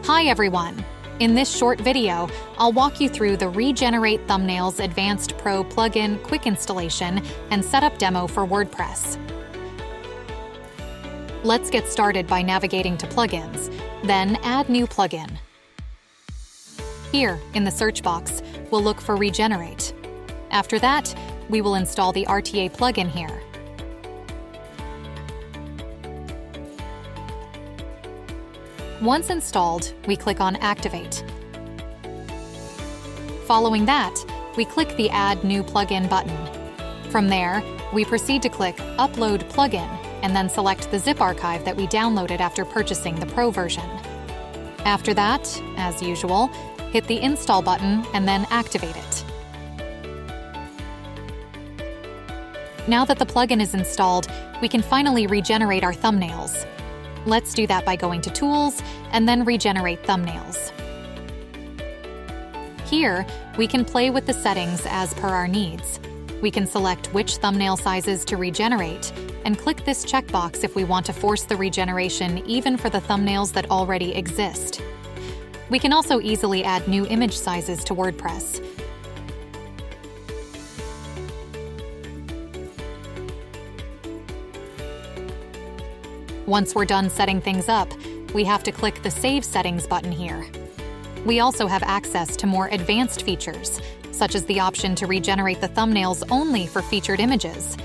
Hi everyone! In this short video, I'll walk you through the reGenerate Thumbnails Advanced Pro plugin quick installation and setup demo for WordPress. Let's get started by navigating to Plugins, then Add New Plugin. Here, in the search box, we'll look for reGenerate. After that, we will install the RTA plugin here. Once installed, we click on Activate. Following that, we click the Add New Plugin button. From there, we proceed to click Upload Plugin and then select the zip archive that we downloaded after purchasing the Pro version. After that, as usual, hit the Install button and then activate it. Now that the plugin is installed, we can finally regenerate our thumbnails. Let's do that by going to Tools and then reGenerate Thumbnails. Here, we can play with the settings as per our needs. We can select which thumbnail sizes to regenerate and click this checkbox if we want to force the regeneration even for the thumbnails that already exist. We can also easily add new image sizes to WordPress. Once we're done setting things up, we have to click the Save Settings button here. We also have access to more advanced features, such as the option to regenerate the thumbnails only for featured images.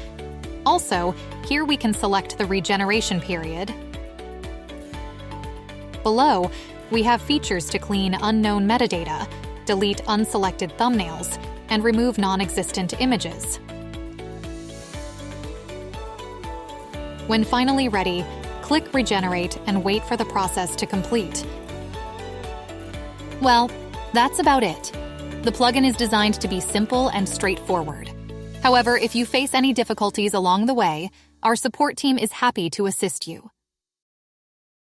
Also, here we can select the regeneration period. Below, we have features to clean unknown metadata, delete unselected thumbnails, and remove non-existent images. When finally ready, click Regenerate and wait for the process to complete. Well, that's about it. The plugin is designed to be simple and straightforward. However, if you face any difficulties along the way, our support team is happy to assist you.